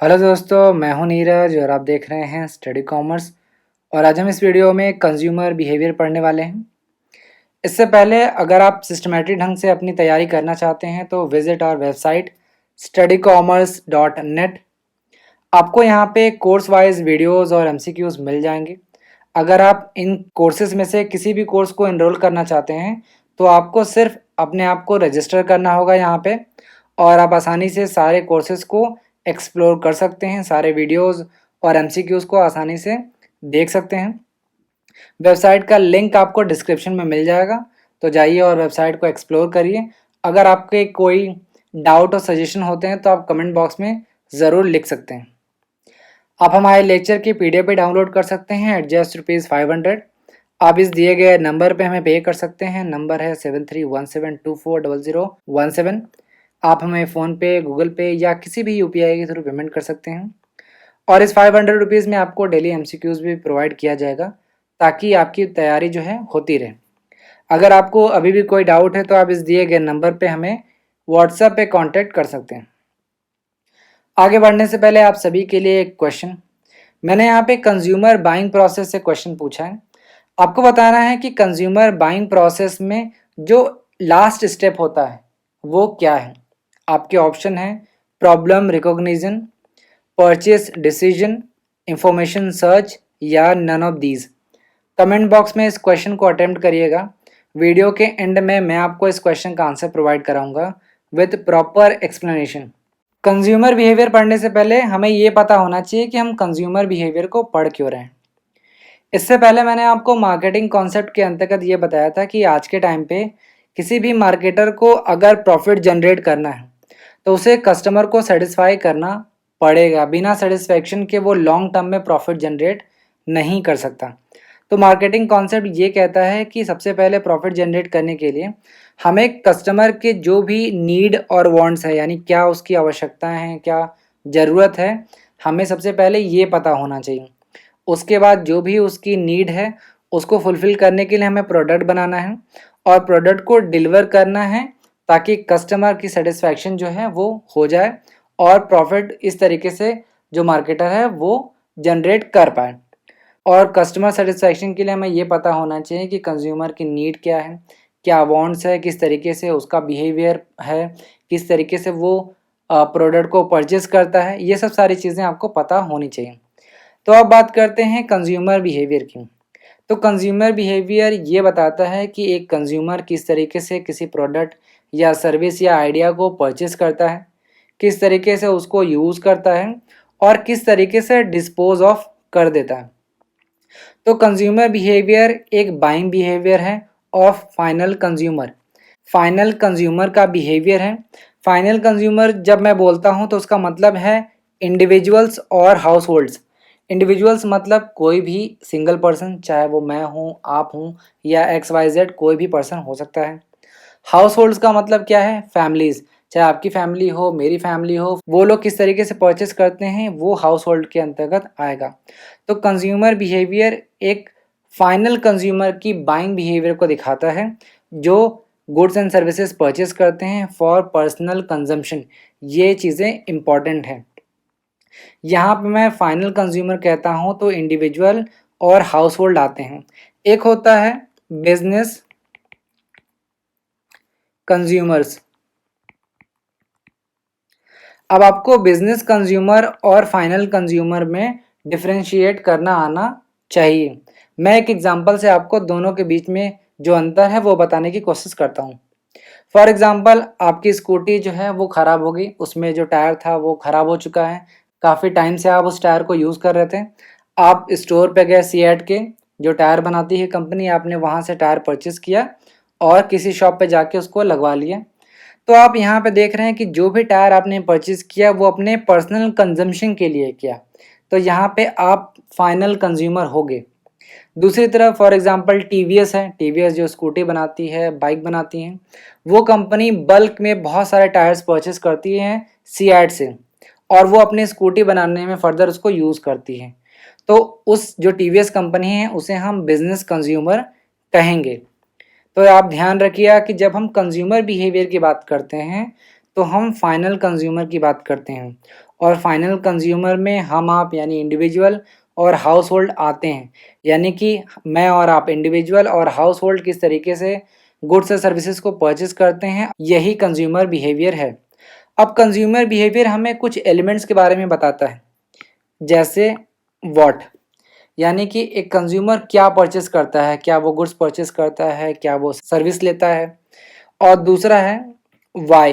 Hello दोस्तों, मैं हूं नीरज और आप देख रहे हैं स्टडी कॉमर्स। और आज हम इस वीडियो में कंज्यूमर बिहेवियर पढ़ने वाले हैं। इससे पहले अगर आप सिस्टमेटिक ढंग से अपनी तैयारी करना चाहते हैं तो विजिट आवर वेबसाइट studycommerce.net। आपको यहाँ पे कोर्स वाइज वीडियोस और एमसीक्यूज मिल जाएंगे। अगर आप इन कोर्सेज में से किसी भी कोर्स को एनरोल करना चाहते हैं तो आपको सिर्फ अपने आप को रजिस्टर करना होगा यहाँ पे, और आप आसानी से सारे कोर्सेज को एक्सप्लोर कर सकते हैं। सारे वीडियोस और एमसीक्यूज को आसानी से देख सकते हैं। वेबसाइट का लिंक आपको डिस्क्रिप्शन में मिल जाएगा, तो जाइए और वेबसाइट को एक्सप्लोर करिए। अगर आपके कोई डाउट और सजेशन होते हैं तो आप कमेंट बॉक्स में ज़रूर लिख सकते हैं। आप हमारे लेक्चर की पीडीएफ भी डाउनलोड कर सकते हैं एट जस्ट ₹500। आप इस दिए गए नंबर पे हमें पे कर सकते हैं। नंबर है 7317240017। आप हमें फ़ोनपे, गूगल पे या किसी भी यूपीआई के थ्रू पेमेंट कर सकते हैं। और इस ₹500 में आपको डेली एमसीक्यूज़ भी प्रोवाइड किया जाएगा ताकि आपकी तैयारी जो है होती रहे। अगर आपको अभी भी कोई डाउट है तो आप इस दिए गए नंबर पे हमें व्हाट्सएप पे कांटेक्ट कर सकते हैं। आगे बढ़ने से पहले आप सभी के लिए एक क्वेश्चन। मैंने यहाँ पे कंज्यूमर बाइंग प्रोसेस से क्वेश्चन पूछा है। आपको बताना है कि कंज्यूमर बाइंग प्रोसेस में जो लास्ट स्टेप होता है वो क्या है। आपके ऑप्शन है problem recognition, purchase decision, information search या none of these. Comment box में इस क्वेश्चन को अटेम्प्ट करिएगा। वीडियो के एंड में मैं आपको इस क्वेश्चन का आंसर प्रोवाइड कराऊंगा with proper explanation. Consumer behaviour पढ़ने से पहले हमें ये पता होना चाहिए कि हम कंज्यूमर बिहेवियर को पढ़ क्यों रहे हैं। इससे पहले मैंने आपको मार्केटिंग कॉन्सेप्ट के अंतर्गत ये बताया था कि आज के टाइम पे किसी भी मार्केटर को अगर प्रॉफिट जनरेट करना है तो उसे कस्टमर को सेटिस्फाई करना पड़ेगा। बिना सेटिस्फैक्शन के वो लॉन्ग टर्म में प्रॉफिट जनरेट नहीं कर सकता। तो मार्केटिंग कॉन्सेप्ट ये कहता है कि सबसे पहले प्रॉफिट जनरेट करने के लिए हमें कस्टमर के जो भी नीड और वांट्स है, यानी क्या उसकी आवश्यकताएं हैं, क्या ज़रूरत है, हमें सबसे पहले ये पता होना चाहिए। उसके बाद जो भी उसकी नीड है उसको फुलफ़िल करने के लिए हमें प्रोडक्ट बनाना है और प्रोडक्ट को डिलीवर करना है ताकि कस्टमर की सेटिस्फैक्शन जो है वो हो जाए और प्रॉफिट इस तरीके से जो मार्केटर है वो जनरेट कर पाए। और कस्टमर सेटिस्फैक्शन के लिए हमें ये पता होना चाहिए कि कंज्यूमर की नीड क्या है, क्या वांट्स है, किस तरीके से उसका बिहेवियर है, किस तरीके से वो प्रोडक्ट को परचेस करता है। ये सब सारी चीज़ें आपको पता होनी चाहिए। तो अब बात करते हैं कंज्यूमर बिहेवियर की। तो कंज्यूमर बिहेवियर ये बताता है कि एक कंज्यूमर किस तरीके से किसी प्रोडक्ट या सर्विस या आइडिया को परचेस करता है, किस तरीके से उसको यूज़ करता है और किस तरीके से डिस्पोज ऑफ कर देता है। तो कंज्यूमर बिहेवियर एक बाइंग बिहेवियर है of final consumer. Final consumer का बिहेवियर है। फाइनल कंज्यूमर जब मैं बोलता हूँ तो उसका मतलब है इंडिविजुअल्स और हाउस होल्ड्स। इंडिविजुअल्स मतलब कोई भी सिंगल पर्सन, चाहे वो मैं हूँ, आप हूँ या XYZ, कोई भी पर्सन हो सकता है। हाउस होल्ड्स का मतलब क्या है? फैमिलीज़, चाहे आपकी फैमिली हो, मेरी फैमिली हो, वो लोग किस तरीके से परचेस करते हैं वो हाउस होल्ड के अंतर्गत आएगा। तो कंज्यूमर बिहेवियर एक फाइनल कंज्यूमर की बाइंग बिहेवियर को दिखाता है जो गुड्स एंड सर्विसेज परचेस करते हैं फॉर पर्सनल कंजम्पशन। ये चीज़ें इंपॉर्टेंट हैं। यहाँ पे मैं फाइनल कंज्यूमर कहता हूँ तो इंडिविजुअल और हाउस होल्ड आते हैं। एक होता है बिजनेस कंज्यूमर्स। अब आपको बिजनेस कंज्यूमर और फाइनल कंज्यूमर में डिफरेंशिएट करना आना चाहिए। मैं एक एग्जांपल से आपको दोनों के बीच में जो अंतर है वो बताने की कोशिश करता हूँ। फॉर एग्जांपल, आपकी स्कूटी जो है वो ख़राब हो गई, उसमें जो टायर था वो ख़राब हो चुका है, काफ़ी टाइम से आप उस टायर को यूज़ कर रहे थे। आप स्टोर पे गए, सीएट के जो टायर बनाती है कंपनी, आपने वहाँ से टायर परचेज़ किया और किसी शॉप पे जाके उसको लगवा लिया। तो आप यहाँ पे देख रहे हैं कि जो भी टायर आपने परचेज़ किया वो अपने पर्सनल कंजम्पशन के लिए किया, तो यहाँ पे आप फाइनल कंज्यूमर हो गए। दूसरी तरफ फॉर एग्जांपल टीवीएस है, टीवीएस जो स्कूटी बनाती है, बाइक बनाती हैं, वो कंपनी बल्क में बहुत सारे टायर्स परचेज़ करती है सीएट से और वो अपनी स्कूटी बनाने में फर्दर उसको यूज़ करती है। तो उस जो टीवीएस कंपनी है उसे हम बिजनेस कंज्यूमर कहेंगे। तो आप ध्यान रखिएगा कि जब हम कंज्यूमर बिहेवियर की बात करते हैं तो हम फाइनल कंज्यूमर की बात करते हैं और फाइनल कंज्यूमर में हम आप यानी इंडिविजुअल और हाउस होल्ड आते हैं। यानी कि मैं और आप इंडिविजुअल और हाउस होल्ड किस तरीके से गुड्स और सर्विसेज को परचेज करते हैं, यही कंज्यूमर बिहेवियर है। अब कंज्यूमर बिहेवियर हमें कुछ एलिमेंट्स के बारे में बताता है, जैसे व्हाट, यानी कि एक कंज्यूमर क्या परचेस करता है, क्या वो गुड्स परचेस करता है, क्या वो सर्विस लेता है। और दूसरा है वाई।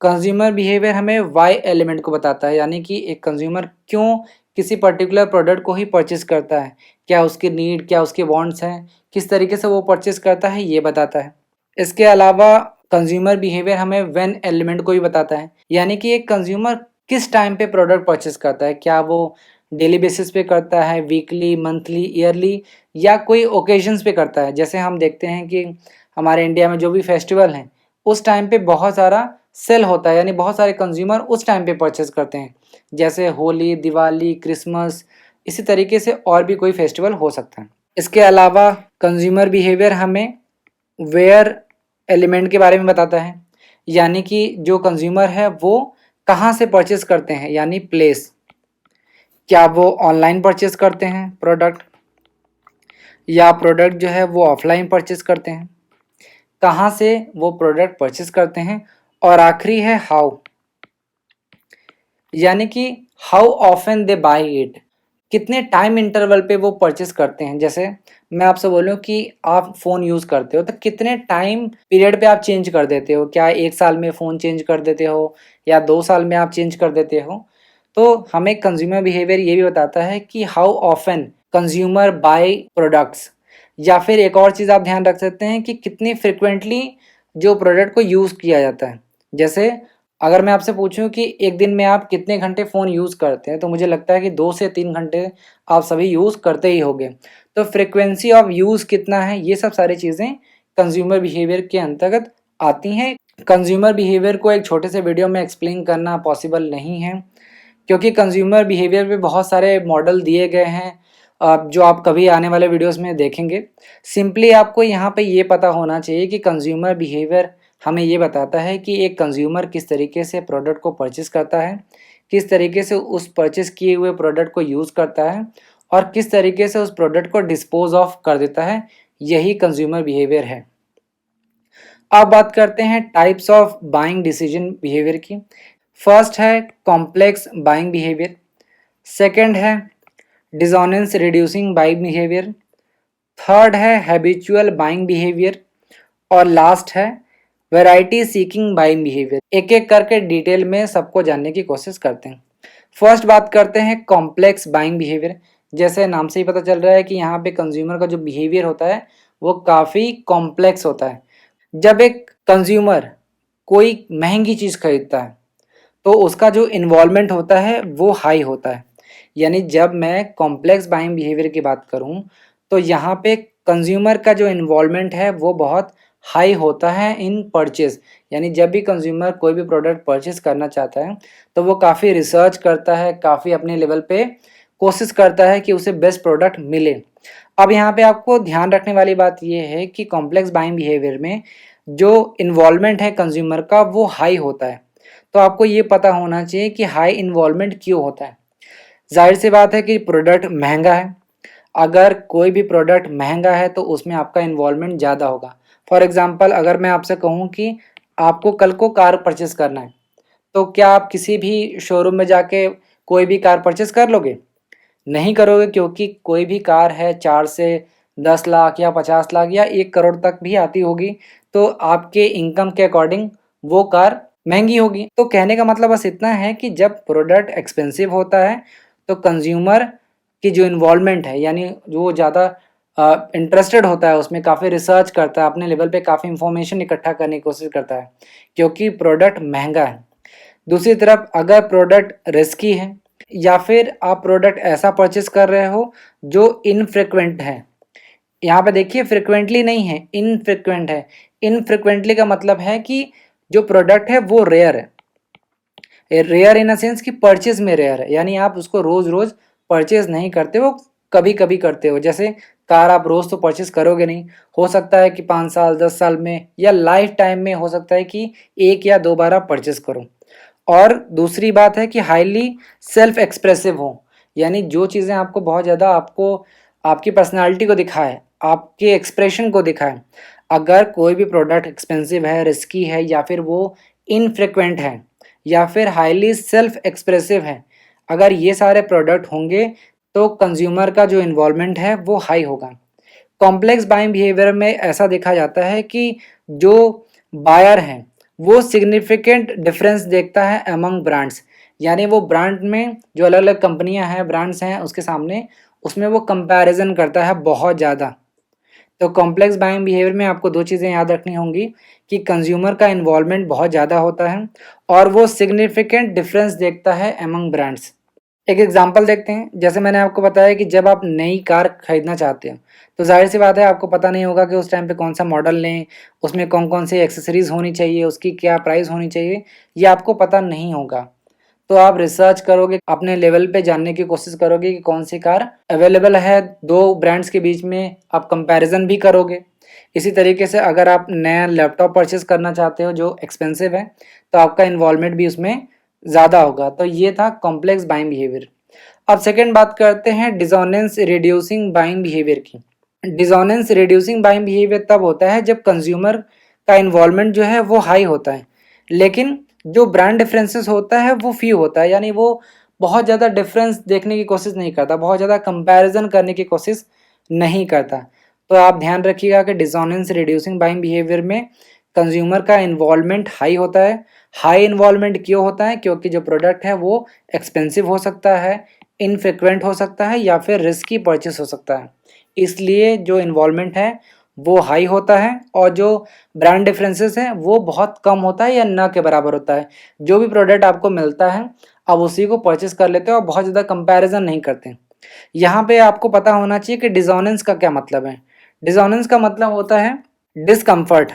कंज्यूमर बिहेवियर हमें वाई एलिमेंट को बताता है, यानी कि एक कंज्यूमर क्यों किसी पर्टिकुलर प्रोडक्ट को ही परचेस करता है, क्या उसकी नीड, क्या उसके वांट्स हैं, किस तरीके से वो परचेस करता है, ये बताता है। इसके अलावा कंज्यूमर बिहेवियर हमें व्हेन एलिमेंट को भी बताता है, यानी कि एक कंज्यूमर किस टाइम पे प्रोडक्ट परचेस करता है, क्या वो डेली बेसिस पे करता है, वीकली, मंथली, ईयरली, या कोई ओकेजन्स पे करता है। जैसे हम देखते हैं कि हमारे इंडिया में जो भी फेस्टिवल हैं उस टाइम पे बहुत सारा सेल होता है, यानी बहुत सारे कंज्यूमर उस टाइम पे परचेस करते हैं, जैसे होली, दिवाली, क्रिसमस, इसी तरीके से और भी कोई फेस्टिवल हो सकता है। इसके अलावा कंज्यूमर बिहेवियर हमें वेयर एलिमेंट के बारे में बताता है, यानी कि जो कंज्यूमर है वो कहाँ से परचेस करते हैं, यानी प्लेस। क्या वो ऑनलाइन परचेस करते हैं प्रोडक्ट, या प्रोडक्ट जो है वो ऑफलाइन परचेस करते हैं, कहाँ से वो प्रोडक्ट परचेस करते हैं। और आखिरी है हाउ, यानी कि how often they buy it, कितने टाइम इंटरवल पे वो परचेस करते हैं। जैसे मैं आपसे बोलूँ कि आप फ़ोन यूज़ करते हो तो कितने टाइम पीरियड पे आप चेंज कर देते हो, क्या 1 साल में फ़ोन चेंज कर देते हो या 2 साल में आप चेंज कर देते हो। तो हमें कंज्यूमर बिहेवियर ये भी बताता है कि how often consumer buy products, या फिर एक और चीज़ आप ध्यान रख सकते हैं कि कितनी फ्रिक्वेंटली जो प्रोडक्ट को यूज़ किया जाता है। जैसे अगर मैं आपसे पूछूं कि एक दिन में आप कितने घंटे फ़ोन यूज़ करते हैं, तो मुझे लगता है कि 2 से 3 घंटे आप सभी यूज़ करते ही होंगे। तो फ्रीक्वेंसी ऑफ यूज़ कितना है, ये सब सारी चीज़ें कंज्यूमर बिहेवियर के अंतर्गत आती हैं। कंज्यूमर बिहेवियर को एक छोटे से वीडियो में एक्सप्लेन करना पॉसिबल नहीं है, क्योंकि कंज्यूमर बिहेवियर पे बहुत सारे मॉडल दिए गए हैं, जो आप कभी आने वाले वीडियोस में देखेंगे। सिंपली आपको यहाँ पे ये पता होना चाहिए कि कंज्यूमर बिहेवियर हमें ये बताता है कि एक कंज्यूमर किस तरीके से प्रोडक्ट को परचेस करता है, किस तरीके से उस परचेस किए हुए प्रोडक्ट को यूज़ करता है, और किस तरीके से उस प्रोडक्ट को डिस्पोज ऑफ कर देता है। यही कंज्यूमर बिहेवियर है। अब बात करते हैं types of buying decision behaviour की। फर्स्ट है कॉम्प्लेक्स बाइंग बिहेवियर, सेकंड है dissonance reducing buying behaviour, third है हैबिचुअल बाइंग बिहेवियर, और लास्ट है वैरायटी सीकिंग बाइंग बिहेवियर। एक एक करके डिटेल में सबको जानने की कोशिश करते हैं। फर्स्ट बात करते हैं कॉम्प्लेक्स बाइंग बिहेवियर। जैसे नाम से ही पता चल रहा है कि यहाँ पे कंज्यूमर का जो बिहेवियर होता है वो काफ़ी कॉम्प्लेक्स होता है। जब एक कंज्यूमर कोई महंगी चीज़ खरीदता है तो उसका जो इन्वॉल्वमेंट होता है वो हाई होता है। यानी जब मैं कॉम्प्लेक्स बाइंग बिहेवियर की बात करूँ तो यहाँ पे कंज्यूमर का जो इन्वॉल्वमेंट है वो बहुत हाई होता है इन परचेज। यानी जब भी कंज्यूमर कोई भी प्रोडक्ट परचेज करना चाहता है तो वो काफ़ी रिसर्च करता है, काफ़ी अपने लेवल पे कोशिश करता है कि उसे बेस्ट प्रोडक्ट मिले। अब यहाँ पे आपको ध्यान रखने वाली बात ये है कि कॉम्प्लेक्स बाइंग बिहेवियर में जो इन्वॉल्वमेंट है कंज्यूमर का वो हाई होता है। तो आपको ये पता होना चाहिए कि हाई इन्वॉल्वमेंट क्यों होता है। जाहिर सी बात है कि प्रोडक्ट महंगा है। अगर कोई भी प्रोडक्ट महंगा है तो उसमें आपका इन्वॉल्वमेंट ज़्यादा होगा। फॉर एग्जांपल अगर मैं आपसे कहूँ कि आपको कल को कार परचेस करना है, तो क्या आप किसी भी शोरूम में जाके कोई भी कार परचेस कर लोगे? नहीं करोगे, क्योंकि कोई भी कार है 4 से 10 लाख या 50 लाख या 1 करोड़ तक भी आती होगी, तो आपके इनकम के अकॉर्डिंग वो कार महंगी होगी। तो कहने का मतलब बस इतना है कि जब प्रोडक्ट एक्सपेंसिव होता है तो कंज्यूमर की जो इन्वॉल्वमेंट है, यानी जो ज़्यादा इंटरेस्टेड होता है उसमें, काफ़ी रिसर्च करता है, अपने लेवल पे काफ़ी इंफॉर्मेशन इकट्ठा करने की कोशिश करता है, क्योंकि प्रोडक्ट महंगा है। दूसरी तरफ अगर प्रोडक्ट रिस्की है या फिर आप प्रोडक्ट ऐसा परचेस कर रहे हो जो इनफ्रीक्वेंट है, यहाँ पे देखिए फ्रीक्वेंटली नहीं है, इनफ्रीक्वेंट है। इनफ्रीक्वेंटली का मतलब है कि जो प्रोडक्ट है वो रेयर है। रेयर इन अ सेंस कि परचेज में रेयर है, यानी आप उसको रोज रोज परचेज नहीं करते हो, कभी कभी करते हो। जैसे कार आप रोज तो परचेज करोगे नहीं, हो सकता है कि 5 साल 10 साल में या लाइफ टाइम में हो सकता है कि 1 या 2 बार आप परचेज करो। और दूसरी बात है कि हाईली सेल्फ एक्सप्रेसिव हो, यानी जो चीज़ें आपको बहुत ज़्यादा आपको आपकी पर्सनालिटी को दिखाए, आपके एक्सप्रेशन को दिखाए। अगर कोई भी प्रोडक्ट एक्सपेंसिव है, रिस्की है या फिर वो इनफ्रीक्वेंट है या फिर हाईली सेल्फ एक्सप्रेसिव है, अगर ये सारे प्रोडक्ट होंगे तो कंज्यूमर का जो इन्वॉल्वमेंट है वो हाई होगा। कॉम्प्लेक्स बाइंग बिहेवियर में ऐसा देखा जाता है कि जो बायर हैं वो सिग्निफिकेंट डिफरेंस देखता है अमंग ब्रांड्स, यानी वो ब्रांड में जो अलग अलग कंपनियां हैं, ब्रांड्स हैं उसके सामने, उसमें वो कंपैरिजन करता है बहुत ज़्यादा। तो कॉम्प्लेक्स बाइंग बिहेवियर में आपको दो चीज़ें याद रखनी होंगी कि कंज्यूमर का इन्वॉल्वमेंट बहुत ज़्यादा होता है और वो सिग्निफिकेंट डिफरेंस देखता है अमंग ब्रांड्स। एक एग्जांपल देखते हैं। जैसे मैंने आपको बताया कि जब आप नई कार खरीदना चाहते हो तो जाहिर सी बात है आपको पता नहीं होगा कि उस टाइम पे कौन सा मॉडल लें, उसमें कौन कौन सी एक्सेसरीज होनी चाहिए, उसकी क्या प्राइस होनी चाहिए, ये आपको पता नहीं होगा। तो आप रिसर्च करोगे, अपने लेवल पे जानने की कोशिश करोगे कि कौन सी कार अवेलेबल है, दो ब्रांड्स के बीच में आप कंपैरिजन भी करोगे। इसी तरीके से अगर आप नया लैपटॉप परचेज करना चाहते हो जो एक्सपेंसिव है तो आपका इन्वॉल्वमेंट भी उसमें ज़्यादा होगा। तो ये था कॉम्प्लेक्स बाइंग बिहेवियर। अब सेकेंड बात करते हैं डिसोनेंस रिड्यूसिंग बाइंग बिहेवियर की। डिसोनेंस रिड्यूसिंग बाइंग बिहेवियर तब होता है जब कंज्यूमर का इन्वॉल्वमेंट जो है वो हाई होता है, लेकिन जो ब्रांड डिफरेंसेस होता है वो फ्यू होता है, यानी वो बहुत ज़्यादा डिफरेंस देखने की कोशिश नहीं करता, बहुत ज़्यादा कंपैरिजन करने की कोशिश नहीं करता। तो आप ध्यान रखिएगा कि डिसोनेंस रिड्यूसिंग बाइंग बिहेवियर में कंज्यूमर का इन्वॉल्वमेंट हाई होता है। हाई इन्वॉल्वमेंट क्यों होता है? क्योंकि जो प्रोडक्ट है वो एक्सपेंसिव हो सकता है, इनफ्रिक्वेंट हो सकता है या फिर रिस्की परचेस हो सकता है, इसलिए जो इन्वॉल्वमेंट है वो हाई होता है और जो ब्रांड डिफरेंसेस हैं वो बहुत कम होता है या ना के बराबर होता है। जो भी प्रोडक्ट आपको मिलता है आप उसी को परचेस कर लेते हो और बहुत ज़्यादा कंपैरिजन नहीं करते। यहाँ पे आपको पता होना चाहिए कि डिसोनेंस का क्या मतलब है। डिसोनेंस का मतलब होता है डिसकम्फर्ट।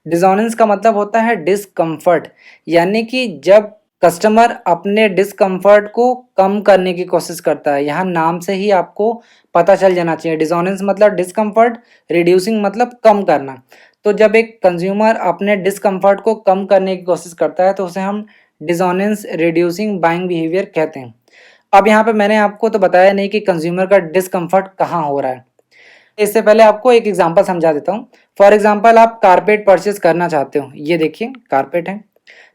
डिसोनेंस का मतलब होता है डिसकम्फर्ट, यानी कि जब कस्टमर अपने डिसकम्फर्ट को कम करने की कोशिश करता है। यहाँ नाम से ही आपको पता चल जाना चाहिए, डिसोनेंस मतलब डिसकम्फर्ट, रिड्यूसिंग मतलब कम करना। तो जब एक कंज्यूमर अपने डिसकम्फर्ट को कम करने की कोशिश करता है तो उसे हम डिसोनेंस रिड्यूसिंग बाइंग बिहेवियर कहते हैं। अब यहाँ पे मैंने आपको तो बताया नहीं कि कंज्यूमर का डिसकम्फर्ट कहाँ हो रहा है। इससे पहले आपको एक एग्जांपल समझा देता हूँ। फॉर एग्जांपल आप कारपेट परचेज करना चाहते हो, ये देखिए कारपेट है।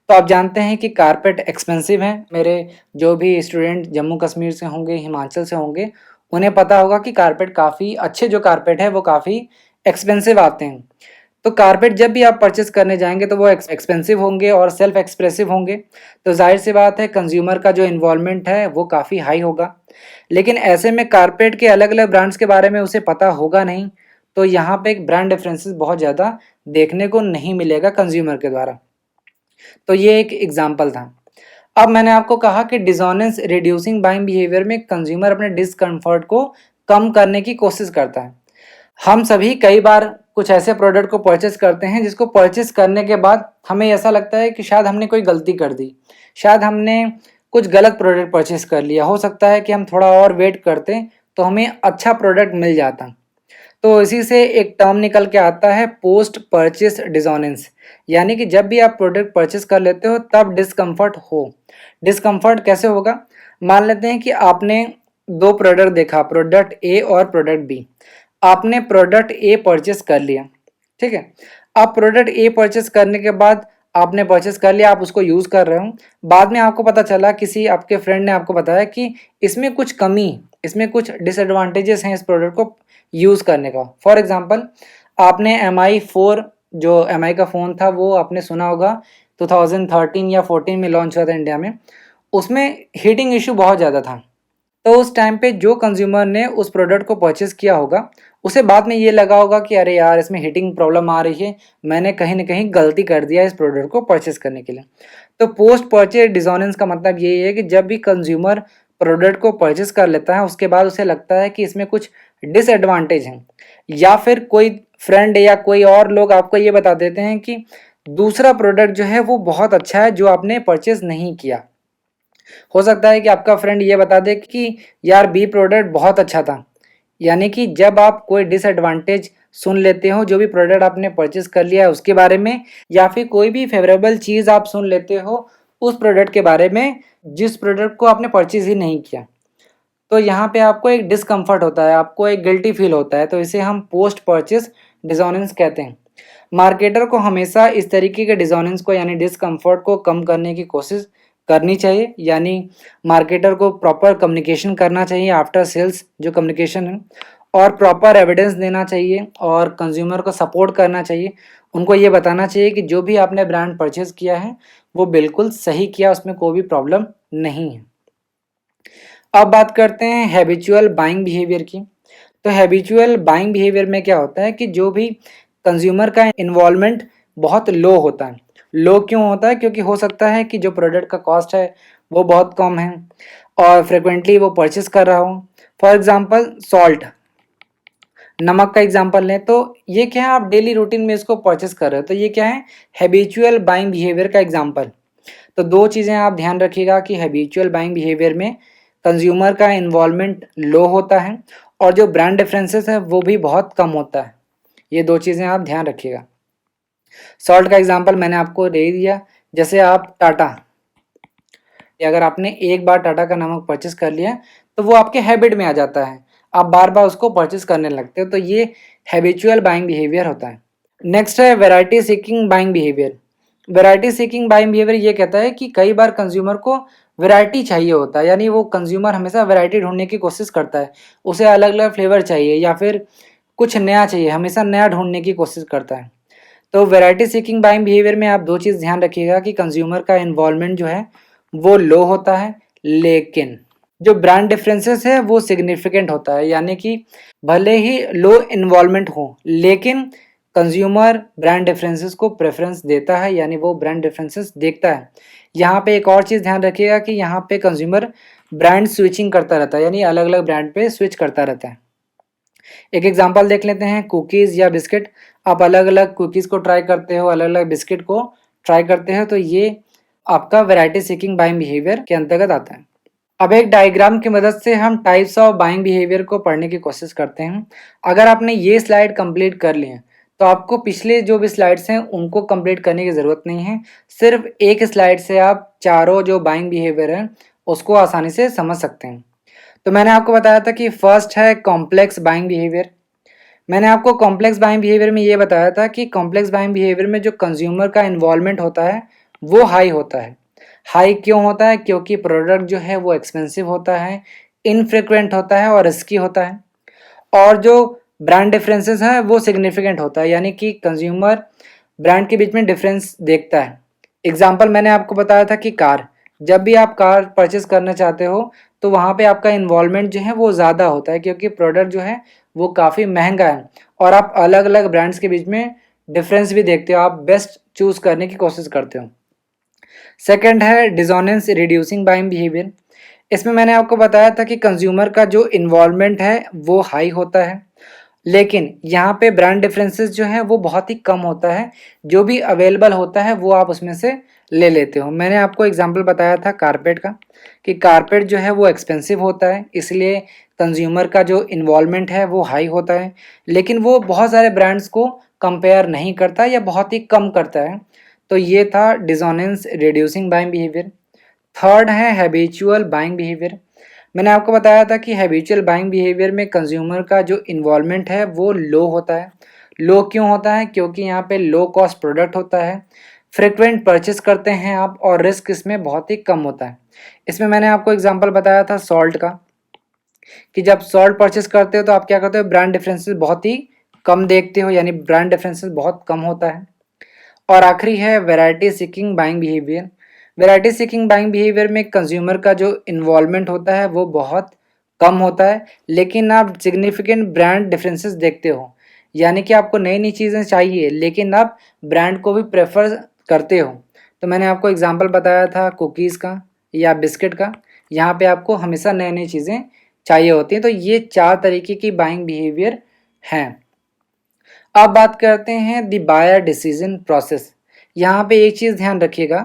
तो आप जानते हैं कि कारपेट एक्सपेंसिव है। मेरे जो भी स्टूडेंट जम्मू कश्मीर से होंगे, हिमाचल से होंगे, उन्हें पता होगा कि कारपेट काफ़ी अच्छे, जो कारपेट है वो काफ़ी एक्सपेंसिव आते हैं। तो कारपेट जब भी आप परचेस करने जाएंगे तो वो एक्सपेंसिव होंगे और सेल्फ एक्सप्रेसिव होंगे। तो जाहिर सी बात है कंज्यूमर का जो इन्वॉल्वमेंट है वो काफ़ी हाई होगा। लेकिन ऐसे में कारपेट के अलग अलग ब्रांड्स के बारे में उसे पता होगा नहीं, तो यहाँ पे एक ब्रांड डिफरेंसेस बहुत ज़्यादा देखने को नहीं मिलेगा कंज्यूमर के द्वारा। तो ये एक एग्जाम्पल था। अब मैंने आपको कहा कि डिसोनेंस रिड्यूसिंग बाइंग बिहेवियर में कंज्यूमर अपने डिसकम्फर्ट को कम करने की कोशिश करता है। हम सभी कई बार कुछ ऐसे प्रोडक्ट को परचेस करते हैं जिसको परचेस करने के बाद हमें ऐसा लगता है कि शायद हमने कोई गलती कर दी, शायद हमने कुछ गलत प्रोडक्ट परचेस कर लिया। हो सकता है कि हम थोड़ा और वेट करते तो हमें अच्छा प्रोडक्ट मिल जाता। तो इसी से एक टर्म निकल के आता है पोस्ट परचेस डिसोनेंस, यानी कि जब भी आप प्रोडक्ट परचेस कर लेते हो तब डिस्कम्फर्ट हो। डिस्कम्फर्ट कैसे होगा? मान लेते हैं कि आपने दो प्रोडक्ट देखा, प्रोडक्ट ए और प्रोडक्ट बी। आपने प्रोडक्ट ए परचेस कर लिया, ठीक है। अब प्रोडक्ट ए परचेस करने के बाद आपने परचेस कर लिया, आप उसको यूज़ कर रहे हो। बाद में आपको पता चला, किसी आपके फ्रेंड ने आपको बताया कि इसमें कुछ कमी, इसमें कुछ डिसएडवांटेजेस हैं इस प्रोडक्ट को यूज़ करने का। फॉर एग्जांपल आपने MI4, जो MI का फ़ोन था वो आपने सुना होगा 2013 या 14 में लॉन्च हुआ था इंडिया में। उसमें हीटिंग इशू बहुत ज़्यादा था। तो उस टाइम पे जो कंज्यूमर ने उस प्रोडक्ट को परचेस किया होगा उसे बाद में ये लगा होगा कि अरे यार इसमें हीटिंग प्रॉब्लम आ रही है, मैंने कहीं ना कहीं गलती कर दिया इस प्रोडक्ट को परचेस करने के लिए। तो पोस्ट परचेज डिसोनेंस का मतलब यही है कि जब भी कंज्यूमर प्रोडक्ट को परचेस कर लेता है उसके बाद उसे लगता है कि इसमें कुछ डिसएडवांटेज हैं, या फिर कोई फ्रेंड या कोई और लोग आपको ये बता देते हैं कि दूसरा प्रोडक्ट जो है वो बहुत अच्छा है जो आपने परचेस नहीं किया। हो सकता है कि आपका फ्रेंड ये बता दे कि यार बी प्रोडक्ट बहुत अच्छा था, यानी कि जब आप कोई डिसएडवांटेज सुन लेते हो जो भी प्रोडक्ट आपने परचेस कर लिया है उसके बारे में, या फिर कोई भी फेवरेबल चीज़ आप सुन लेते हो उस प्रोडक्ट के बारे में जिस प्रोडक्ट को आपने परचेज ही नहीं किया, तो यहाँ पे आपको एक डिस्कम्फर्ट होता है, आपको एक गिल्टी फील होता है, तो इसे हम पोस्ट परचेस डिसोनेंस कहते हैं। मार्केटर को हमेशा इस तरीके के डिसोनेंस को यानी डिस्कम्फर्ट को कम करने की कोशिश करनी चाहिए, यानी मार्केटर को प्रॉपर कम्युनिकेशन करना चाहिए आफ्टर सेल्स जो कम्युनिकेशन है, और प्रॉपर एविडेंस देना चाहिए और कंज्यूमर को सपोर्ट करना चाहिए। उनको ये बताना चाहिए कि जो भी आपने ब्रांड परचेज किया है वो बिल्कुल सही किया, उसमें कोई भी प्रॉब्लम नहीं है। अब बात करते हैं हैबिचुअल बाइंग बिहेवियर की। तो हैबिचुअल बाइंग बिहेवियर में क्या होता है कि जो भी कंज्यूमर का इन्वॉल्वमेंट बहुत लो होता है। लो क्यों होता है? क्योंकि हो सकता है कि जो प्रोडक्ट का कॉस्ट है वो बहुत कम है और फ्रिक्वेंटली वो परचेस कर रहा हो। फॉर एग्जांपल सॉल्ट, नमक का एग्जांपल लें तो ये क्या है, आप डेली रूटीन में इसको परचेस कर रहे हो, तो ये क्या है, हैबिचुअल बाइंग बिहेवियर का एग्जांपल। तो दो चीज़ें आप ध्यान रखिएगा कि हैबिचुअल बाइंग बिहेवियर में कंज्यूमर का इन्वॉल्वमेंट लो होता है और जो ब्रांड डिफरेंसेस है वो भी बहुत कम होता है। ये दो चीज़ें आप ध्यान रखिएगा। सॉल्ट का एग्जांपल मैंने आपको दे दिया। जैसे आप टाटा, अगर आपने एक बार टाटा का नमक परचेस कर लिया तो वो आपके हैबिट में आ जाता है, आप बार बार उसको परचेस करने लगते हो, तो ये हैबिचुअल बाइंग बिहेवियर होता है। नेक्स्ट है variety seeking buying behaviour. Variety seeking buying behaviour ये कहता है कि कई बार कंज्यूमर को वैरायटी चाहिए होता है, यानी वो कंज्यूमर हमेशा वैरायटी ढूंढने की कोशिश करता है, उसे अलग अलग फ्लेवर चाहिए या फिर कुछ नया चाहिए, हमेशा नया ढूंढने की कोशिश करता है। तो वैरायटी सीकिंग बाइंग बिहेवियर में आप दो चीज़ ध्यान रखिएगा कि कंज्यूमर का इन्वॉल्वमेंट जो है वो लो होता है, लेकिन जो ब्रांड डिफरेंसेस है वो सिग्निफिकेंट होता है, यानी कि भले ही लो इन्वॉल्वमेंट हो लेकिन कंज्यूमर ब्रांड डिफरेंसेस को प्रेफरेंस देता है, यानी वो ब्रांड डिफरेंसेस देखता है। यहाँ पे एक और चीज़ ध्यान रखिएगा कि यहाँ पे कंज्यूमर ब्रांड स्विचिंग करता रहता है, यानी अलग अलग ब्रांड पे स्विच करता रहता है। एक एग्जांपल देख लेते हैं, कुकीज़ या बिस्किट। आप अलग अलग कुकीज़ को ट्राई करते हो, अलग अलग बिस्किट को ट्राई करते हो, तो ये आपका वैरायटी सीकिंग बाइंग बिहेवियर के अंतर्गत आता है। अब एक डायग्राम की मदद से हम टाइप्स ऑफ बाइंग बिहेवियर को पढ़ने की कोशिश करते हैं। अगर आपने ये स्लाइड कंप्लीट कर ली है तो आपको पिछले जो भी स्लाइड्स हैं उनको कंप्लीट करने की ज़रूरत नहीं है, सिर्फ एक स्लाइड से आप चारों जो बाइंग बिहेवियर हैं उसको आसानी से समझ सकते हैं। तो मैंने आपको बताया था कि फर्स्ट है कॉम्प्लेक्स बाइंग बिहेवियर। मैंने आपको कॉम्प्लेक्स बाइंग बिहेवियर में ये बताया था कि कॉम्प्लेक्स बाइंग बिहेवियर में जो कंज्यूमर का इन्वॉल्वमेंट होता है वो हाई होता है। हाई क्यों होता है? क्योंकि प्रोडक्ट जो है वो एक्सपेंसिव होता है, इनफ्रीक्वेंट होता है और रिस्की होता है, और जो ब्रांड डिफरेंसेस हैं वो सिग्निफिकेंट होता है, यानी कि कंज्यूमर ब्रांड के बीच में डिफरेंस देखता है। एग्जाम्पल मैंने आपको बताया था कि कार, जब भी आप कार परचेस करना चाहते हो तो वहाँ पे आपका इन्वॉल्वमेंट जो है वो ज़्यादा होता है, क्योंकि प्रोडक्ट जो है वो काफ़ी महंगा है और आप अलग अलग ब्रांड्स के बीच में डिफरेंस भी देखते हो, आप बेस्ट चूज़ करने की कोशिश करते हो। सेकंड है डिसोनेंस रिड्यूसिंग बाइंग बिहेवियर। इसमें मैंने आपको बताया था कि कंज्यूमर का जो इन्वॉल्वमेंट है वो हाई होता है, लेकिन यहाँ पे ब्रांड डिफरेंसेस जो है वो बहुत ही कम होता है, जो भी अवेलेबल होता है वो आप उसमें से ले लेते हो। मैंने आपको एग्जांपल बताया था कारपेट का कि कारपेट जो है वो एक्सपेंसिव होता है, इसलिए कंज्यूमर का जो इन्वॉल्वमेंट है वो हाई होता है, लेकिन वो बहुत सारे ब्रांड्स को कंपेयर नहीं करता या बहुत ही कम करता है। तो ये था dissonance reducing buying behaviour. Third है हैबिचुअल बाइंग बिहेवियर। मैंने आपको बताया था कि हैबिचुअल बाइंग बिहेवियर में कंज्यूमर का जो इन्वॉल्वमेंट है वो लो होता है। लो क्यों होता है? क्योंकि यहाँ पे लो कॉस्ट प्रोडक्ट होता है, फ्रिक्वेंट परचेस करते हैं आप और रिस्क इसमें बहुत ही कम होता है। इसमें मैंने आपको एग्जांपल बताया था सॉल्ट का कि जब सॉल्ट परचेस करते हो तो आप क्या करते हो, ब्रांड डिफरेंसेस बहुत ही कम देखते हो, यानी ब्रांड डिफरेंसेस बहुत कम होता है। और आखिरी है variety seeking buying behaviour. Variety seeking buying behaviour में कंज्यूमर का जो इन्वॉल्वमेंट होता है वो बहुत कम होता है, लेकिन आप सिग्निफिकेंट ब्रांड डिफरेंसेस देखते हो, यानी कि आपको नई नई चीज़ें चाहिए लेकिन आप ब्रांड को भी प्रेफर करते हो। तो मैंने आपको एग्जांपल बताया था कुकीज़ का या बिस्किट का, यहाँ पे आपको हमेशा नई नई चीज़ें चाहिए होती हैं। तो ये चार तरीके की बाइंग बिहेवियर हैं। अब बात करते हैं द बायर डिसीजन प्रोसेस। यहाँ पे एक चीज़ ध्यान रखिएगा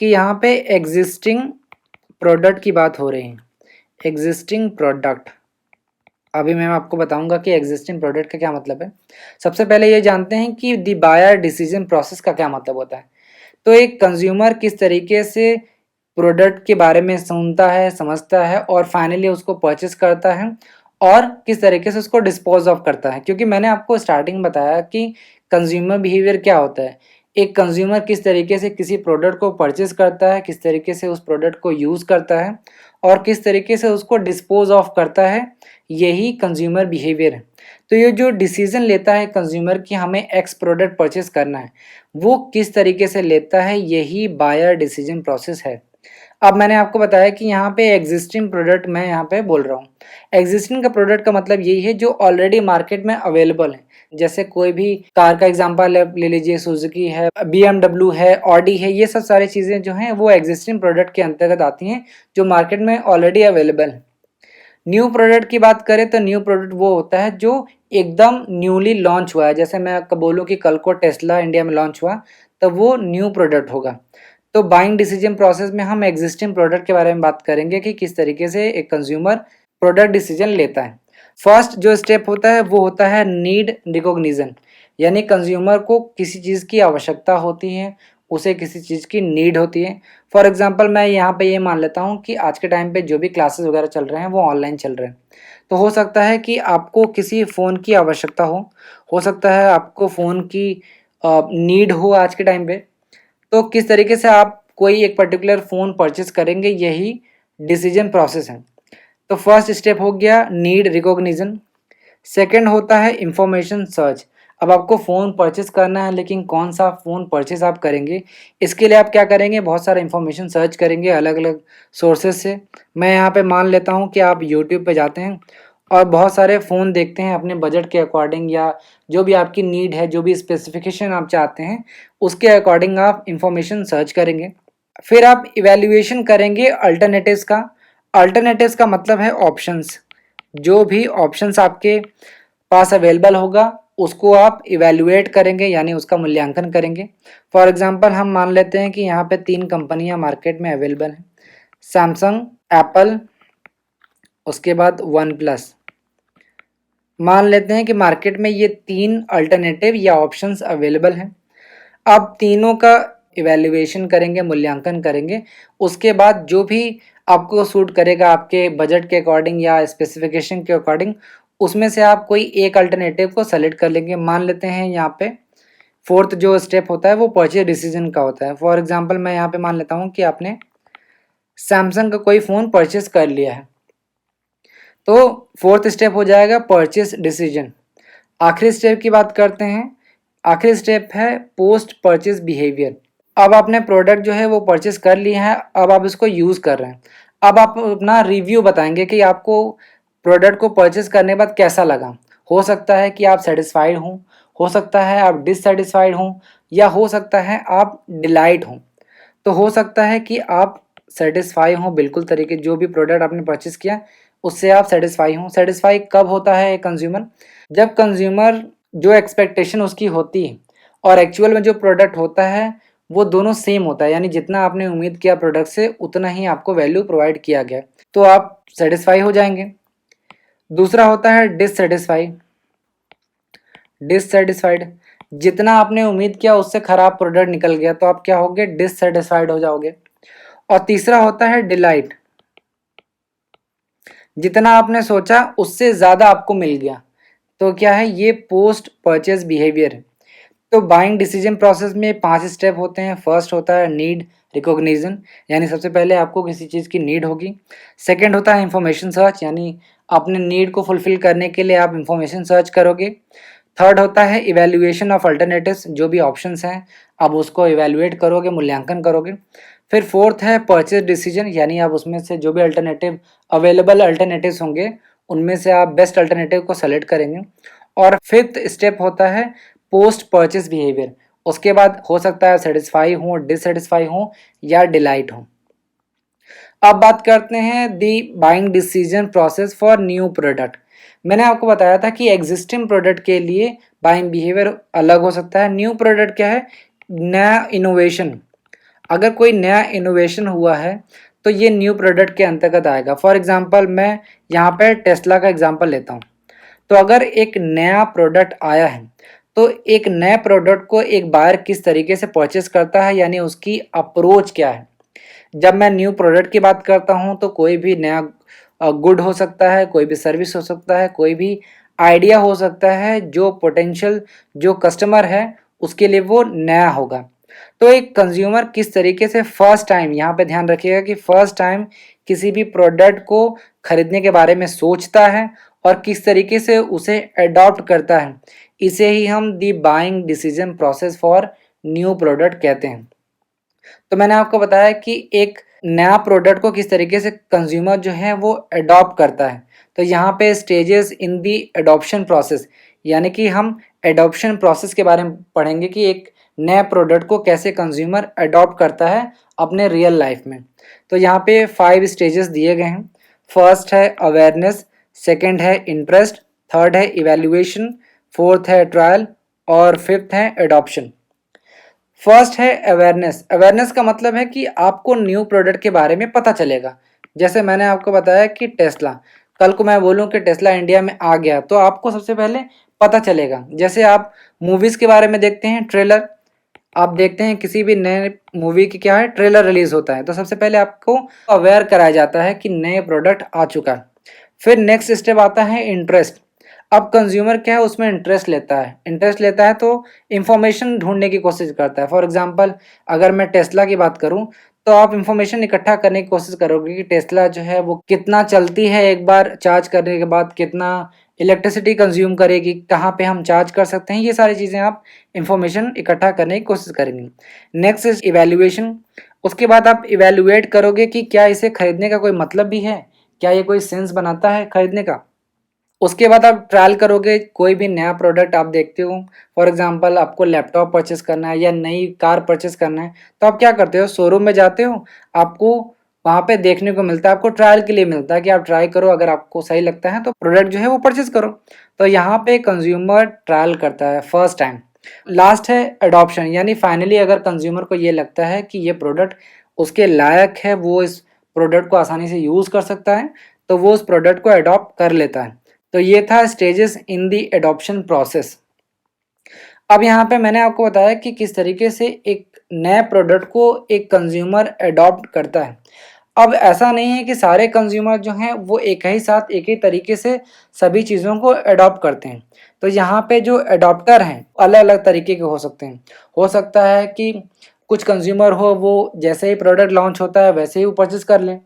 कि यहाँ पे एग्जिस्टिंग प्रोडक्ट की बात हो रही है। एग्जिस्टिंग प्रोडक्ट, अभी मैं आपको बताऊंगा कि एग्जिस्टिंग प्रोडक्ट का क्या मतलब है। सबसे पहले ये जानते हैं कि द बायर डिसीजन प्रोसेस का क्या मतलब होता है। तो एक कंज्यूमर किस तरीके से प्रोडक्ट के बारे में सुनता है, समझता है और फाइनली उसको परचेस करता है और किस तरीके से उसको डिस्पोज ऑफ करता है। क्योंकि मैंने आपको स्टार्टिंग में बताया कि कंज्यूमर बिहेवियर क्या होता है। एक कंज्यूमर किस तरीके से किसी प्रोडक्ट को परचेस करता है, किस तरीके से उस प्रोडक्ट को यूज़ करता है और किस तरीके से उसको डिस्पोज ऑफ करता है, यही कंज्यूमर बिहेवियर है। तो ये जो डिसीजन लेता है कंज्यूमर कि हमें एक्स प्रोडक्ट परचेस करना है, वो किस तरीके से लेता है, यही बायर डिसीजन प्रोसेस है। अब मैंने आपको बताया कि यहाँ पे एग्जिस्टिंग प्रोडक्ट मैं यहाँ पे बोल रहा हूँ। एग्जिस्टिंग का प्रोडक्ट का मतलब यही है जो ऑलरेडी मार्केट में अवेलेबल है। जैसे कोई भी कार का एग्जांपल ले लीजिए, सुजुकी है, BMW है, ऑडी है, ये सब सारी चीज़ें जो हैं वो एग्जिस्टिंग प्रोडक्ट के अंतर्गत आती हैं जो मार्केट में ऑलरेडी अवेलेबल है। न्यू प्रोडक्ट की बात करें तो न्यू प्रोडक्ट वो होता है जो एकदम न्यूली लॉन्च हुआ है। जैसे मैं आपको बोलूँ कि कल को टेस्ला इंडिया में लॉन्च हुआ, तो वो न्यू प्रोडक्ट होगा। तो बाइंग डिसीजन प्रोसेस में हम एग्जिस्टिंग प्रोडक्ट के बारे में बात करेंगे कि किस तरीके से एक कंज्यूमर प्रोडक्ट डिसीजन लेता है। फर्स्ट जो स्टेप होता है वो होता है नीड रिकॉग्निशन, यानी कंज्यूमर को किसी चीज़ की आवश्यकता होती है, उसे किसी चीज़ की नीड होती है। फॉर एग्जांपल मैं यहाँ पे ये मान लेता हूँ कि आज के टाइम पे जो भी क्लासेस वगैरह चल रहे हैं वो ऑनलाइन चल रहे हैं। तो हो सकता है कि आपको किसी फ़ोन की आवश्यकता हो सकता है आपको फ़ोन की नीड हो आज के टाइम पे। तो किस तरीके से आप कोई एक पर्टिकुलर फ़ोन परचेस करेंगे, यही डिसीजन प्रोसेस है। तो फर्स्ट स्टेप हो गया नीड रिकॉग्निशन। सेकंड होता है इंफॉर्मेशन सर्च। अब आपको फ़ोन परचेस करना है, लेकिन कौन सा फ़ोन परचेस आप करेंगे, इसके लिए आप क्या करेंगे, बहुत सारा इंफॉर्मेशन सर्च करेंगे अलग अलग सोर्सेज से। मैं यहाँ पे मान लेता हूँ कि आप यूट्यूब पे जाते हैं और बहुत सारे फ़ोन देखते हैं अपने बजट के अकॉर्डिंग, या जो भी आपकी नीड है, जो भी स्पेसिफिकेशन आप चाहते हैं उसके अकॉर्डिंग आप इंफॉर्मेशन सर्च करेंगे। फिर आप इवैल्यूएशन करेंगे अल्टरनेटिव्स का। अल्टरनेटिव्स का मतलब है ऑप्शंस। जो भी ऑप्शंस आपके पास अवेलेबल होगा उसको आप इवैल्यूएट करेंगे, यानी उसका मूल्यांकन करेंगे। फॉर एग्जांपल हम मान लेते हैं कि यहाँ पे 3 कंपनियाँ मार्केट में अवेलेबल हैं, सैमसंग, एप्पल, उसके बाद वन प्लस। मान लेते हैं कि मार्केट में ये 3 अल्टरनेटिव या ऑप्शंस अवेलेबल हैं। अब तीनों का इवैल्यूएशन करेंगे, मूल्यांकन करेंगे। उसके बाद जो भी आपको सूट करेगा आपके बजट के अकॉर्डिंग या स्पेसिफिकेशन के अकॉर्डिंग, उसमें से आप कोई एक अल्टरनेटिव को सेलेक्ट कर लेंगे। मान लेते हैं यहाँ पे फोर्थ जो स्टेप होता है वो परचेज डिसीजन का होता है। फॉर एग्जांपल मैं यहाँ पे मान लेता हूँ कि आपने सैमसंग का कोई फ़ोन परचेज कर लिया है, तो फोर्थ स्टेप हो जाएगा परचेज डिसीजन। आखिरी स्टेप की बात करते हैं। आखिरी स्टेप है पोस्ट परचेज बिहेवियर। अब आपने प्रोडक्ट जो है वो परचेस कर लिया है, अब आप इसको यूज़ कर रहे हैं। अब आप अपना रिव्यू बताएंगे कि आपको प्रोडक्ट को परचेस करने के बाद कैसा लगा। हो सकता है कि आप सेटिस्फाइड हों, हो सकता है आप डिससेटिस्फाइड हों, या हो सकता है आप डिलाइट हों। तो हो सकता है कि आप सेटिस्फाई हों, बिल्कुल तरीके जो भी प्रोडक्ट आपने परचेस किया उससे आप सेटिस्फाई हों। सेटिस्फाई कब होता है कंज्यूमर, जब कंज्यूमर जो एक्सपेक्टेशन उसकी होती है और एक्चुअल में जो प्रोडक्ट होता है वो दोनों सेम होता है, यानी जितना आपने उम्मीद किया प्रोडक्ट से उतना ही आपको वैल्यू प्रोवाइड किया गया, तो आप सेटिस्फाई हो जाएंगे। दूसरा होता है डिससेटिस्फाई। डिससेटिस्फाइड, जितना आपने उम्मीद किया उससे खराब प्रोडक्ट निकल गया तो आप क्या होगे, डिससेटिस्फाइड हो जाओगे। और तीसरा होता है डिलाइट, जितना आपने सोचा उससे ज़्यादा आपको मिल गया, तो क्या है, ये पोस्ट परचेज बिहेवियर है। तो बाइंग डिसीजन प्रोसेस में 5 स्टेप होते हैं। फर्स्ट होता है नीड रिकॉग्निशन, यानी सबसे पहले आपको किसी चीज़ की नीड होगी। सेकंड होता है इंफॉर्मेशन सर्च, यानी अपने नीड को फुलफिल करने के लिए आप इंफॉर्मेशन सर्च करोगे। थर्ड होता है इवैल्यूएशन ऑफ अल्टरनेटिव्स, जो भी ऑप्शंस हैं आप उसको इवैल्यूएट करोगे, मूल्यांकन करोगे। फिर फोर्थ है परचेज डिसीजन, यानी आप उसमें से जो भी अल्टरनेटिव अवेलेबल अल्टरनेटिव्स होंगे उनमें से आप बेस्ट अल्टरनेटिव को सेलेक्ट करेंगे। और फिफ्थ स्टेप होता है पोस्ट परचेस बिहेवियर। उसके बाद हो सकता है सेटिस्फाई हो, डिससेटिस्फाई हो या डिलाइट हो। अब बात करते हैं the buying decision process for new product. मैंने आपको बताया था कि एग्जिस्टिंग प्रोडक्ट के लिए बाइंग बिहेवियर अलग हो सकता है। न्यू प्रोडक्ट क्या है, नया इनोवेशन। अगर कोई नया इनोवेशन हुआ है तो ये न्यू प्रोडक्ट के अंतर्गत आएगा। फॉर एग्जांपल मैं यहाँ पे टेस्ला का एग्जांपल लेता हूँ। तो अगर एक नया प्रोडक्ट आया है तो एक नए प्रोडक्ट को एक बायर किस तरीके से परचेस करता है, यानी उसकी अप्रोच क्या है। जब मैं न्यू प्रोडक्ट की बात करता हूँ तो कोई भी नया गुड हो सकता है, कोई भी सर्विस हो सकता है, कोई भी आइडिया हो सकता है जो पोटेंशियल जो कस्टमर है उसके लिए वो नया होगा। तो एक कंज्यूमर किस तरीके से फर्स्ट टाइम, यहाँ पे ध्यान रखिएगा कि फर्स्ट टाइम किसी भी प्रोडक्ट को खरीदने के बारे में सोचता है और किस तरीके से उसे अडॉप्ट करता है, इसे ही हम the buying decision process for new product कहते हैं। तो मैंने आपको बताया कि एक नया प्रोडक्ट को किस तरीके से कंज्यूमर जो है वो अडॉप्ट करता है। तो यहाँ पे stages in the adoption process, यानी कि हम एडॉप्शन प्रोसेस के बारे में पढ़ेंगे कि एक नए प्रोडक्ट को कैसे कंज्यूमर अडॉप्ट करता है अपने रियल लाइफ में। तो यहाँ पे 5 स्टेजेस दिए गए हैं। फर्स्ट है अवेयरनेस, सेकंड है इंटरेस्ट, थर्ड है इवैल्यूएशन, फोर्थ है ट्रायल और फिफ्थ है एडॉप्शन। फर्स्ट है अवेयरनेस। अवेयरनेस का मतलब है कि आपको न्यू प्रोडक्ट के बारे में पता चलेगा। जैसे मैंने आपको बताया कि टेस्ला, कल को मैं बोलूं कि टेस्ला इंडिया में आ गया तो आपको सबसे पहले पता चलेगा। जैसे आप मूवीज़ के बारे में देखते हैं, ट्रेलर आप देखते हैं, किसी भी नए मूवी की क्या है ट्रेलर रिलीज होता है तो सबसे पहले आपको अवेयर कराया जाता है कि नए प्रोडक्ट आ चुका है। फिर नेक्स्ट स्टेप आता है इंटरेस्ट। अब कंज्यूमर क्या है उसमें इंटरेस्ट लेता है तो इंफॉर्मेशन ढूंढने की कोशिश करता है। फॉर एग्जांपल अगर मैं टेस्ला की बात करूं तो आप इंफॉर्मेशन इकट्ठा करने की कोशिश करोगे कि टेस्ला जो है वो कितना चलती है, एक बार चार्ज करने के बाद कितना इलेक्ट्रिसिटी कंज्यूम करेगी, कहाँ पे हम चार्ज कर सकते हैं, ये सारी चीज़ें आप इंफॉर्मेशन इकट्ठा करने की कोशिश करेंगे। Next is evaluation. उसके बाद आप इवैल्यूएट करोगे कि क्या इसे खरीदने का कोई मतलब भी है, क्या ये कोई सेंस बनाता है खरीदने का। उसके बाद आप ट्रायल करोगे, कोई भी नया प्रोडक्ट आप देखते हो, फॉर एग्जांपल आपको लैपटॉप परचेस करना है या नई कार परचेस करना है तो आप क्या करते हो, शोरूम में जाते हो, आपको वहाँ पे देखने को मिलता है, आपको ट्रायल के लिए मिलता है कि आप ट्राई करो, अगर आपको सही लगता है तो प्रोडक्ट जो है वो परचेस करो। तो यहाँ पे कंज्यूमर ट्रायल करता है फर्स्ट टाइम। लास्ट है अडॉप्शन, यानी फाइनली अगर कंज्यूमर को ये लगता है कि ये प्रोडक्ट उसके लायक है, वो इस प्रोडक्ट को आसानी से यूज़ कर सकता है तो वो उस प्रोडक्ट को अडॉप्ट कर लेता है। तो ये था stages in the adoption process. अब यहाँ पे मैंने आपको बताया कि किस तरीके से एक नए प्रोडक्ट को एक कंज्यूमर अडॉप्ट करता है। अब ऐसा नहीं है कि सारे कंज्यूमर जो हैं वो एक ही साथ एक ही तरीके से सभी चीज़ों को अडॉप्ट करते हैं। तो यहाँ पे जो अडॉप्टर हैं अलग अलग तरीके के हो सकते हैं। हो सकता है कि कुछ कंज्यूमर हो वो जैसे ही प्रोडक्ट लॉन्च होता है वैसे ही वो परचेस कर लें।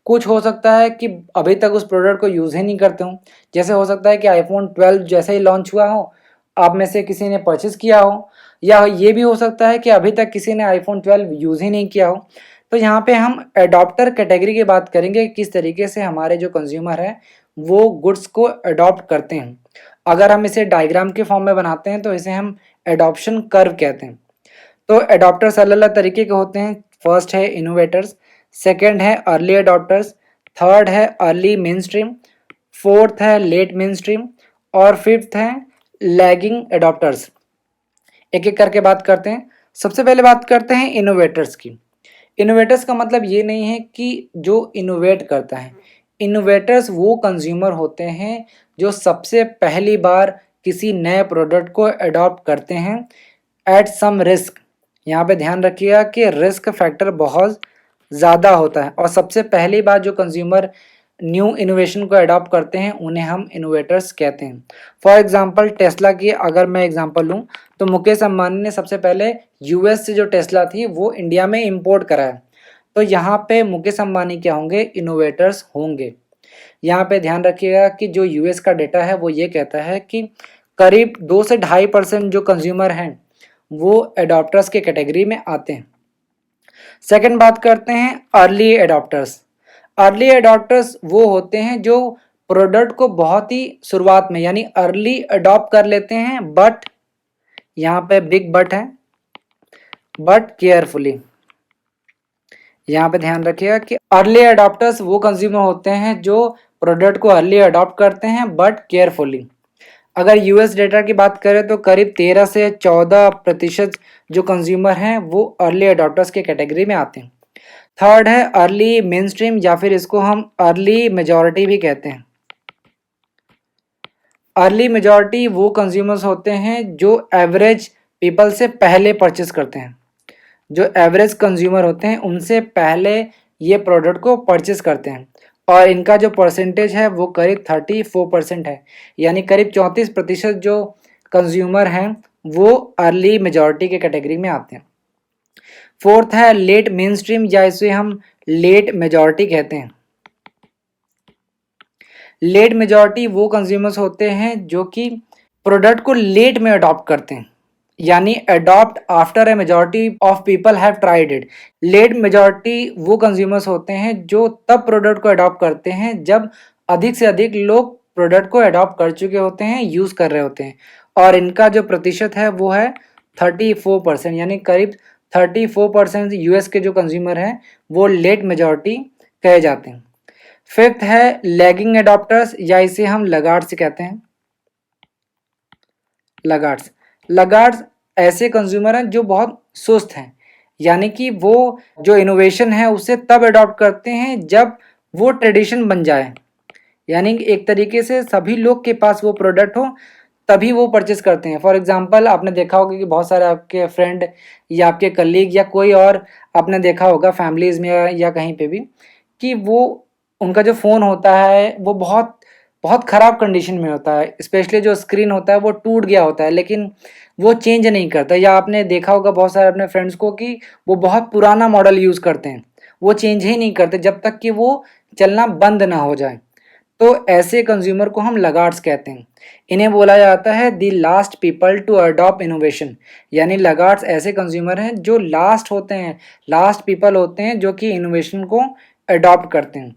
कुछ हो सकता है कि अभी तक उस प्रोडक्ट को यूज़ ही नहीं करते हों। जैसे हो सकता है कि आईफोन 12 जैसे ही लॉन्च हुआ हो, आप में से किसी ने परचेस किया हो, या ये भी हो सकता है कि अभी तक किसी ने आईफोन 12 यूज़ ही नहीं किया हो। तो यहाँ पे हम अडॉप्टर कैटेगरी की बात करेंगे, किस तरीके से हमारे जो कंज्यूमर हैं वो गुड्स को अडॉप्ट करते हैं। अगर हम इसे डायग्राम के फॉर्म में बनाते हैं तो इसे हम एडॉप्शन कर्व कहते हैं। तो एडॉप्टर्स अलग अलग तरीके के होते हैं। फर्स्ट है इनोवेटर्स, सेकंड है अर्ली अडॉप्टर्स, थर्ड है अर्ली मेन स्ट्रीम, फोर्थ है लेट मेन स्ट्रीम और फिफ्थ है लैगिंग अडॉप्टर्स। एक एक करके बात करते हैं। सबसे पहले बात करते हैं इनोवेटर्स की। इनोवेटर्स का मतलब ये नहीं है कि जो इनोवेट करता है। इनोवेटर्स वो कंज्यूमर होते हैं जो सबसे पहली बार किसी नए प्रोडक्ट को अडॉप्ट करते हैं एट सम रिस्क। यहाँ पे ध्यान रखिएगा कि रिस्क फैक्टर बहुत ज़्यादा होता है और सबसे पहली बार जो कंज्यूमर न्यू इनोवेशन को अडॉप्ट करते हैं उन्हें हम इनोवेटर्स कहते हैं। फॉर एग्जांपल टेस्ला की अगर मैं एग्जांपल लूँ तो मुकेश अंबानी ने सबसे पहले यूएस से जो टेस्ला थी वो इंडिया में इंपोर्ट कराया। तो यहाँ पे मुकेश अंबानी क्या होंगे, इनोवेटर्स होंगे। यहाँ पे ध्यान रखिएगा कि जो यूएस का डेटा है वो ये कहता है कि करीब 2 से 2.5% जो कंज्यूमर हैं वो एडॉप्टर्स के कैटेगरी में आते हैं। सेकंड बात करते हैं अर्ली एडॉप्टर्स। अर्ली एडॉप्टर्स वो होते हैं जो प्रोडक्ट को बहुत ही शुरुआत में यानी अर्ली अडॉप्ट कर लेते हैं, बट यहाँ पे बिग बट है, बट केयरफुली। यहाँ पे ध्यान रखिएगा कि अर्ली अडॉप्टर्स वो कंज्यूमर होते हैं जो प्रोडक्ट को अर्ली अडॉप्ट करते हैं बट केयरफुली। अगर यूएस डेटा की बात करें तो करीब 13 से 14% जो कंज्यूमर हैं वो अर्ली अडॉप्टर्स के कैटेगरी में आते हैं। थर्ड है अर्ली मेन स्ट्रीम या फिर इसको हम अर्ली मेजॉरिटी भी कहते हैं। अर्ली मेजॉरिटी वो कंज्यूमर्स होते हैं जो एवरेज पीपल से पहले परचेस करते हैं। जो एवरेज कंज्यूमर होते हैं उनसे पहले ये प्रोडक्ट को परचेस करते हैं और इनका जो परसेंटेज है वो करीब 34% है, यानी करीब 34% जो कंज्यूमर हैं वो अर्ली मेजॉरिटी के कैटेगरी में आते हैं। फोर्थ है लेट मेन स्ट्रीम या इसे हम लेट मेजॉरिटी कहते हैं। लेट मेजॉरिटी वो कंज्यूमर्स होते हैं जो कि प्रोडक्ट को लेट में अडॉप्ट करते हैं, यानी adopt after a majority of people have tried it. Late majority वो कंज्यूमर्स होते हैं जो तब प्रोडक्ट को अडॉप्ट करते हैं जब अधिक से अधिक लोग प्रोडक्ट को अडॉप्ट कर चुके होते हैं, यूज़ कर रहे होते हैं, और इनका जो प्रतिशत है वो है 34%, यानी करीब 34% यूएस के जो कंज्यूमर हैं वो लेट मेजॉरिटी कहे जाते हैं। फिफ्थ है लैगिंग एडॉप्टर्स या इसे हम लगार्ड्स कहते हैं। लगार्ड्स ऐसे कंज्यूमर हैं जो बहुत सुस्त हैं, यानी कि वो जो इनोवेशन है उसे तब अडॉप्ट करते हैं जब वो ट्रेडिशन बन जाए, यानी एक तरीके से सभी लोग के पास वो प्रोडक्ट हो तभी वो परचेस करते हैं। फॉर एग्जांपल आपने देखा होगा कि बहुत सारे आपके फ्रेंड या आपके कलीग या कोई और आपने देखा होगा फैमिलीज़ में या कहीं पे भी कि वो उनका जो फ़ोन होता है वो बहुत बहुत ख़राब कंडीशन में होता है, स्पेशली जो स्क्रीन होता है वो टूट गया होता है, लेकिन वो चेंज नहीं करता। या आपने देखा होगा बहुत सारे अपने फ्रेंड्स को कि वो बहुत पुराना मॉडल यूज़ करते हैं, वो चेंज ही नहीं करते जब तक कि वो चलना बंद ना हो जाए। तो ऐसे कंज्यूमर को हम लगार्ड्स कहते हैं। इन्हें बोला जाता है the last people to adopt innovation, यानी लगार्ड्स ऐसे कंज्यूमर हैं जो लास्ट होते हैं, लास्ट पीपल होते हैं जो कि इनोवेशन को अडॉप्ट करते हैं।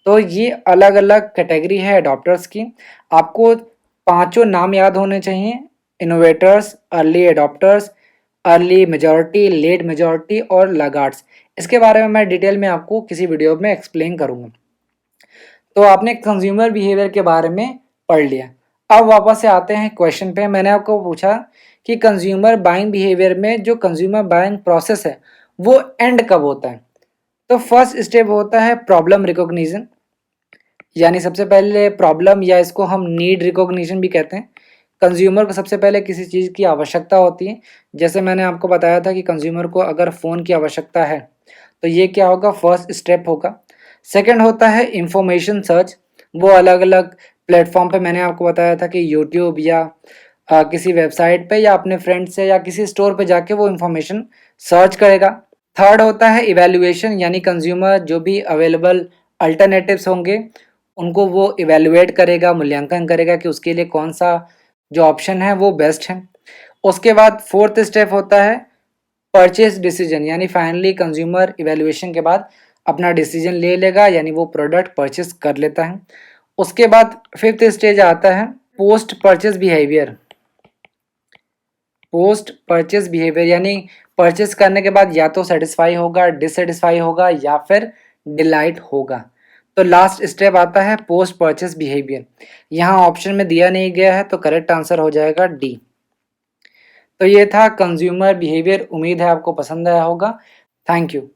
तो ये अलग अलग कैटेगरी है अडॉप्टर्स की। आपको पांचों नाम याद होने चाहिए: innovators, early adopters, early majority, late majority और लगार्ड्स। इसके बारे में मैं डिटेल में आपको किसी वीडियो में एक्सप्लेन करूँगा। तो आपने कंज्यूमर बिहेवियर के बारे में पढ़ लिया। अब वापस से आते हैं क्वेश्चन पे। मैंने आपको पूछा कि कंज्यूमर बाइंग बिहेवियर में जो कंज्यूमर बाइंग प्रोसेस है वो एंड कब होता है। तो फर्स्ट स्टेप होता है प्रॉब्लम रिकॉग्निशन, यानी सबसे पहले प्रॉब्लम या इसको हम नीड रिकॉग्निशन भी कहते हैं। कंज्यूमर को सबसे पहले किसी चीज़ की आवश्यकता होती है। जैसे मैंने आपको बताया था कि कंज्यूमर को अगर फ़ोन की आवश्यकता है तो ये क्या होगा, फर्स्ट स्टेप होगा। सेकंड होता है इंफॉर्मेशन सर्च। वो अलग अलग प्लेटफॉर्म पे मैंने आपको बताया था कि यूट्यूब या किसी वेबसाइट पे या अपने फ्रेंड से या किसी स्टोर पे जाके वो इंफॉर्मेशन सर्च करेगा। थर्ड होता है इवैल्यूएशन, यानी कंज्यूमर जो भी अवेलेबल अल्टरनेटिव्स होंगे उनको वो इवैल्यूएट करेगा, मूल्यांकन करेगा कि उसके लिए कौन सा जो ऑप्शन है वो बेस्ट है। उसके बाद फोर्थ स्टेप होता है परचेज डिसीजन, यानी फाइनली कंज्यूमर इवैल्यूएशन के बाद अपना डिसीजन ले लेगा, यानी वो प्रोडक्ट परचेज कर लेता है। उसके बाद फिफ्थ स्टेज आता है post purchase behaviour. Post purchase behaviour यानी परचेज करने के बाद या तो सेटिस्फाई होगा, डिससेटिस्फाई होगा या फिर डिलाइट होगा। तो लास्ट स्टेप आता है पोस्ट परचेज बिहेवियर। यहाँ ऑप्शन में दिया नहीं गया है तो करेक्ट आंसर हो जाएगा डी। तो ये था कंज्यूमर बिहेवियर। उम्मीद है आपको पसंद आया होगा। Thank you.